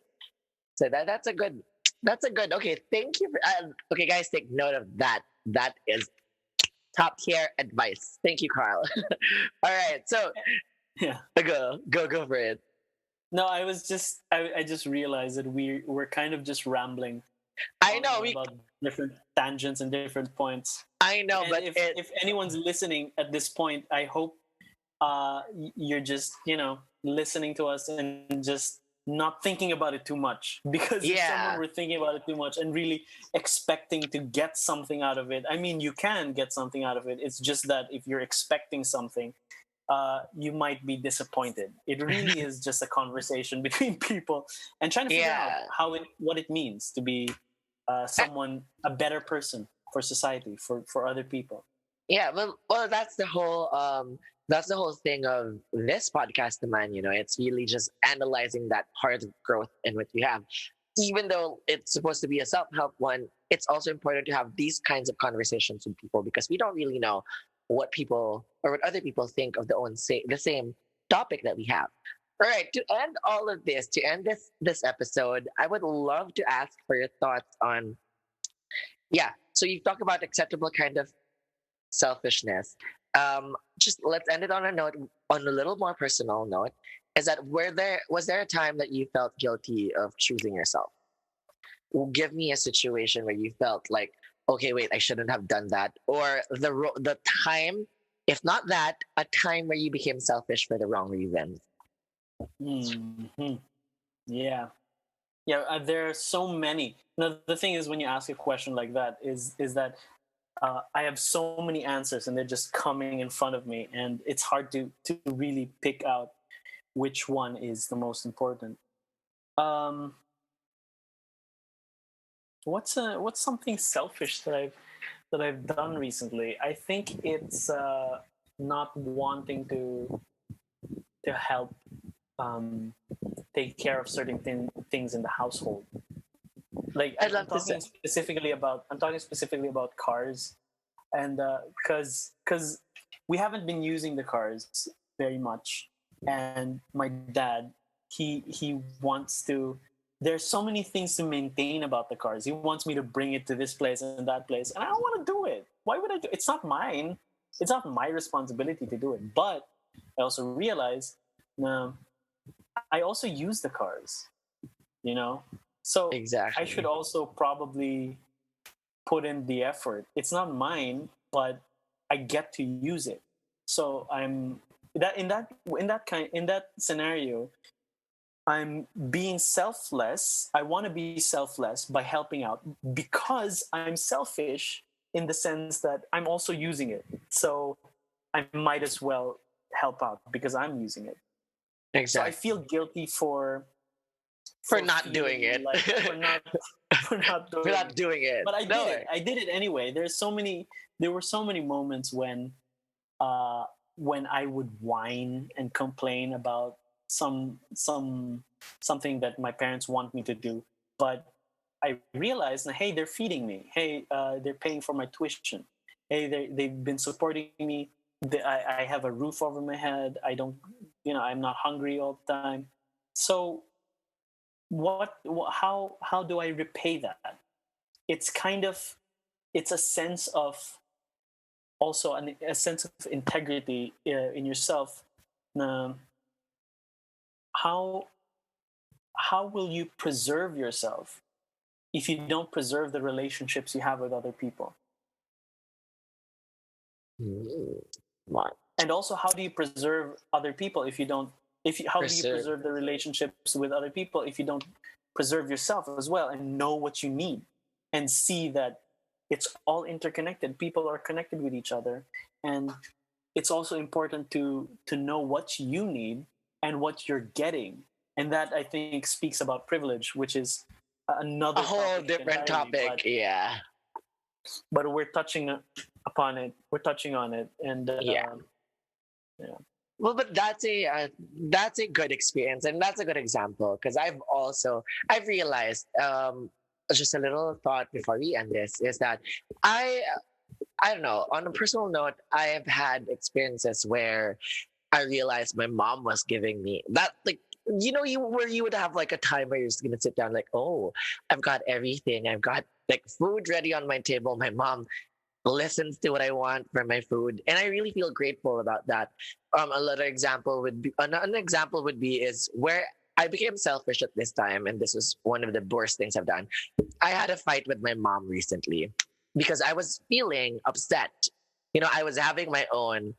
C: So that's a good. That's a good. Okay, thank you. Okay, guys, take note of that. That is top tier advice. Thank you, Carl. All right, so
D: Yeah.
C: go for it.
D: No, I just realized that we're kind of just rambling
C: I
D: on
C: know we.
D: about different tangents and different points.
C: I know,
D: And
C: but it.
D: if anyone's listening at this point, I hope you're just listening to us and just not thinking about it too much. Because if someone
C: Yeah.
D: were thinking about it too much and really expecting to get something out of it, I mean, you can get something out of it. It's just that if you're expecting something, you might be disappointed. It really is just a conversation between people and trying to figure out
C: Yeah.
D: what it means to be someone, a better person for society, for other people.
C: Yeah, well, that's the whole thing of this podcast, man. You know, it's really just analyzing that part of growth in what you have. Even though it's supposed to be a self-help one, it's also important to have these kinds of conversations with people because we don't really know what people or what other people think of the same topic that we have. All right, to end all of this, to end this episode, I would love to ask for your thoughts on yeah. So you talk about acceptable kind of selfishness. Just let's end it on a note, on a little more personal note. Is that was there a time that you felt guilty of choosing yourself? Well, give me a situation where you felt like, okay, wait, I shouldn't have done that, or the time, if not that, a time where you became selfish for the wrong reasons.
D: Hmm. Yeah, yeah. There are so many. Now, the thing is, when you ask a question like that, is that I have so many answers, and they're just coming in front of me, and it's hard to really pick out which one is the most important. Um, what's something selfish that I've done recently? I think it's not wanting to help um, take care of certain things in the household. Like
C: I'd
D: I'm
C: love to say,
D: talking specifically about cars, and because we haven't been using the cars very much, and my dad, he wants to. There's so many things to maintain about the cars. He wants me to bring it to this place and that place, and I don't want to do it. Why would I do? It's not mine. It's not my responsibility to do it. But I also realize, um, I also use the cars. You know, so I should
C: exactly.
D: also probably put in the effort. It's not mine, but I get to use it. So I'm in that scenario, I'm being selfless. I want to be selfless by helping out because I'm selfish in the sense that I'm also using it. So I might as well help out because I'm using it. So I
C: Exactly.
D: feel guilty
C: For
D: for
C: not doing
D: feeling
C: it.
D: like for not
C: For
D: doing
C: not
D: it.
C: doing it.
D: But I
C: No
D: did it.
C: way.
D: I did it anyway. There were so many moments uh when I would whine and complain about something that my parents want me to do. But I realized, hey, they're feeding me. Hey, they're paying for my tuition. Hey, they've been supporting me. I have a roof over my head. I don't, I'm not hungry all the time. So how do I repay that? It's kind of it's a sense of also a sense of integrity in yourself. Um, how how will you preserve yourself if you don't preserve the relationships you have with other people?
C: Mm, Mark,
D: And also, how do you preserve other people if you don't if you, how do you
C: preserve.
D: preserve the relationships with other people if you don't preserve yourself as well and know what you need and see that it's all interconnected, people are connected with each other, and it's also important to know what you need and what you're getting, and that I think speaks about privilege, which is
C: A
D: another
C: whole
D: topic
C: different
D: entirely,
C: topic. Yeah.
D: but we're touching upon it, we're touching on it, and
C: Yeah.
D: yeah.
C: Well, but that's a good experience and that's a good example because I've realized just a little thought before we end this is that I I don't know, on a personal note, I have had experiences where I realized my mom was giving me that, like, you where you would have like a time where you're just gonna sit down like, oh, I've got everything, I've got like food ready on my table, my mom listens to what I want from my food, and I really feel grateful about that. An example would be is where I became selfish at this time, and this was one of the worst things I've done. I had a fight with my mom recently because I was feeling upset. I was having my own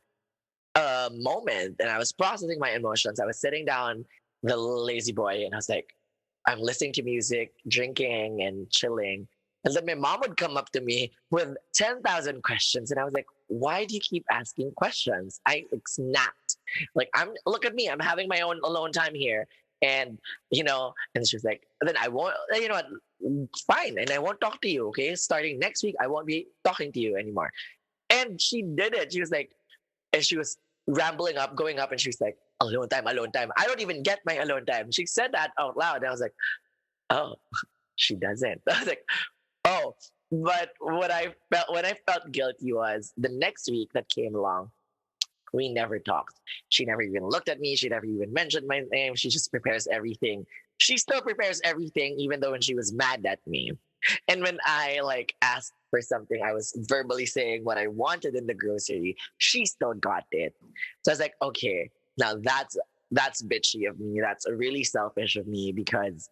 C: moment, and I was processing my emotions. I was sitting down the lazy boy, and I was like, I'm listening to music, drinking, and chilling. And then my mom would come up to me with 10,000 questions. And I was like, why do you keep asking questions? I like, snapped. Like, look at me, I'm having my own alone time here. And, and she was like, then I won't, you know what, fine. And I won't talk to you, okay? Starting next week, I won't be talking to you anymore. And she did it. She was like, and she was rambling up, going up, and she was like, alone time, alone time. I don't even get my alone time. She said that out loud. And I was like, oh, she doesn't. I was like, oh. But what I felt when I felt guilty was the next week that came along, we never talked. She never even looked at me. She never even mentioned my name. She just prepares everything. She still prepares everything, even though when she was mad at me. And when I like asked for something, I was verbally saying what I wanted in the grocery. She still got it. So I was like, okay, now that's bitchy of me. That's really selfish of me because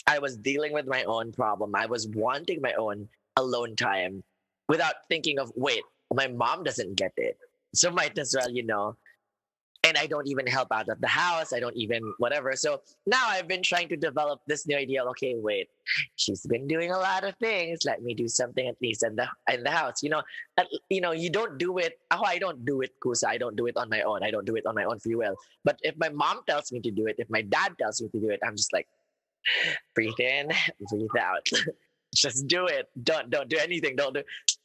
C: I was dealing with my own problem. I was wanting my own alone time without thinking of, wait, my mom doesn't get it. So might as well, and I don't even help out at the house. I don't even whatever. So now I've been trying to develop this new idea. Okay, wait, she's been doing a lot of things. Let me do something at least in the house. You don't do it. Oh, I don't do it, Kusa. I don't do it on my own. I don't do it on my own free will. But if my mom tells me to do it, if my dad tells me to do it, I'm just like, breathe in, breathe out. Just do it. Don't do anything. Don't do.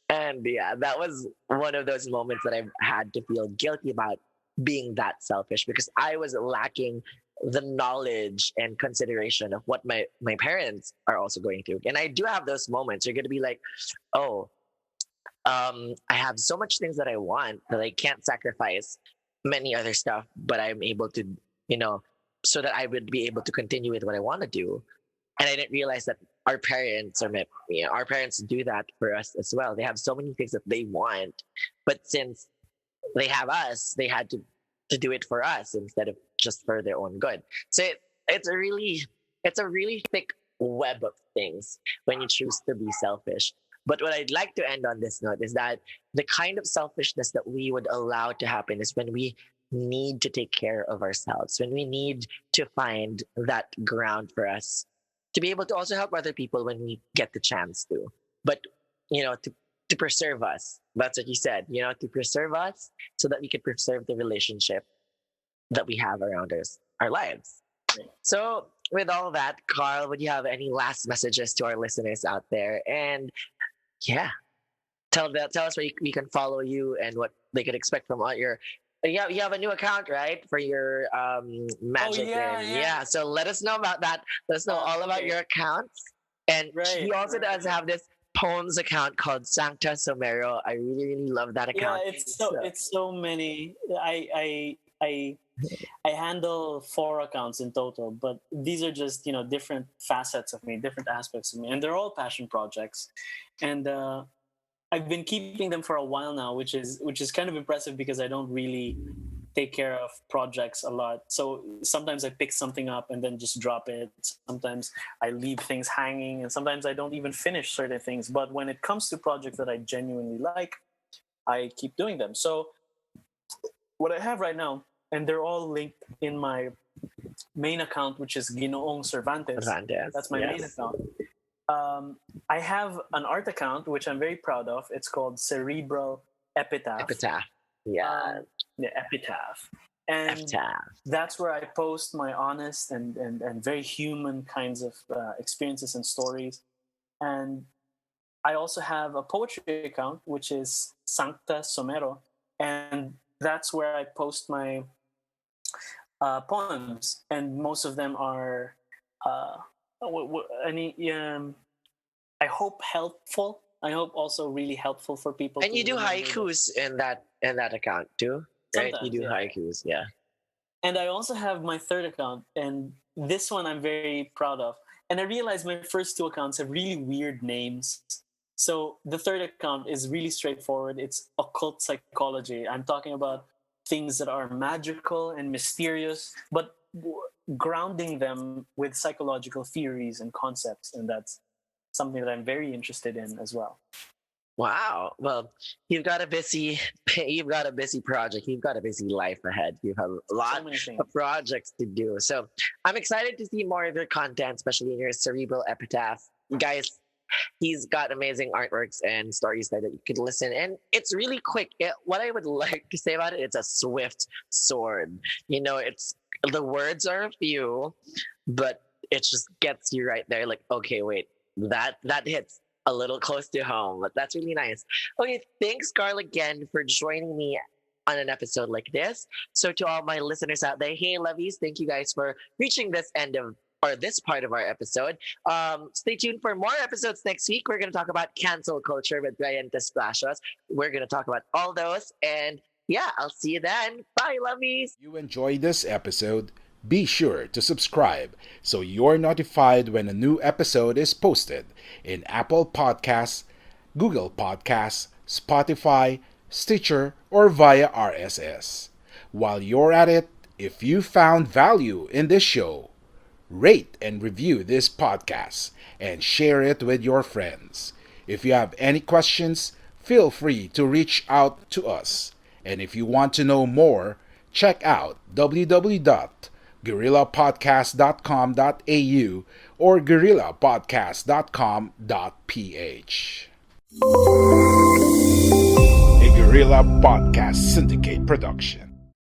C: And yeah, that was one of those moments that I've had to feel guilty about being that selfish because I was lacking the knowledge and consideration of what my parents are also going through. And I do have those moments. You're gonna be like, oh, I have so much things that I want that I can't sacrifice many other stuff, but I'm able to, so that I would be able to continue with what I want to do. And I didn't realize that our parents our parents do that for us as well. They have so many things that they want, but since they have us, they had to do it for us instead of just for their own good. So it's a really thick web of things when you choose to be selfish. But what I'd like to end on this note is that the kind of selfishness that we would allow to happen is when we need to take care of ourselves, when we need to find that ground for us to be able to also help other people when we get the chance to. But to preserve us. That's what you said, to preserve us so that we can preserve the relationship that we have around us, our lives. So, with all that, Carl, would you have any last messages to our listeners out there? And yeah, tell us where we can follow you and what they can expect from all your. You have a new account, right, for your magic
D: yeah,
C: and
D: yeah.
C: so let us know about that. Let us know all about
D: Okay.
C: your accounts. And he
D: Right.
C: also does have this poems account called Sancta Somero. I really, really love that
D: Yeah,
C: account.
D: it's so many. I handle 4 accounts in total, but these are just different facets of me, different aspects of me, and they're all passion projects. And I've been keeping them for a while now, which is kind of impressive because I don't really take care of projects a lot. So sometimes I pick something up and then just drop it. Sometimes I leave things hanging, and sometimes I don't even finish certain things. But when it comes to projects that I genuinely like, I keep doing them. So what I have right now, and they're all linked in my main account, which is Ginoong Cervantes.
C: Cervantes,
D: That's my main
C: yes.
D: account. I have an art account which I'm very proud of. It's called Cerebral Epitaph.
C: Epitaph. Yeah,
D: The Epitaph. And
C: epitaph.
D: that's where I post my honest and very human kinds of experiences and stories. And I also have a poetry account, which is Sancta Somero. And that's where I post my poems. And most of them are I hope helpful. I hope also really helpful for people.
C: And
D: to
C: you do
D: remember
C: haikus in that account too, right? You
D: Sometimes,
C: do
D: yeah.
C: haikus, yeah.
D: And I also have my third account, and this one I'm very proud of. And I realized my first 2 accounts have really weird names. So the third account is really straightforward. It's occult psychology. I'm talking about things that are magical and mysterious, but grounding them with psychological theories and concepts. And that's something that I'm very interested in as well.
C: Wow. Well, you've got a busy project. You've got a busy life ahead. You have a
D: So
C: lot
D: many things.
C: of projects to do. So I'm excited to see more of your content, especially in your cerebral epitaph. Guys, he's got amazing artworks and stories there that you could listen. And it's really quick. What I would like to say about it, it's a swift sword. It's the words are a few, but it just gets you right there. Like, okay, wait, that hits a little close to home, but that's really nice. Okay, thanks, Carl, again for joining me on an episode like this. So to all my listeners out there, hey, lovies, thank you guys for reaching this end of or this part of our episode. Stay tuned for more episodes next week. We're going to talk about cancel culture with Brian Tesplasios. We're going to talk about all those. And yeah, I'll see you then. Bye, lovies.
A: If you enjoyed this episode, be sure to subscribe so you're notified when a new episode is posted in Apple Podcasts, Google Podcasts, Spotify, Stitcher, or via RSS. While you're at it, if you found value in this show, rate and review this podcast and share it with your friends. If you have any questions, feel free to reach out to us. And if you want to know more, check out www.guerrillapodcast.com.au or guerrillapodcast.com.ph. A Guerrilla Podcast Syndicate production.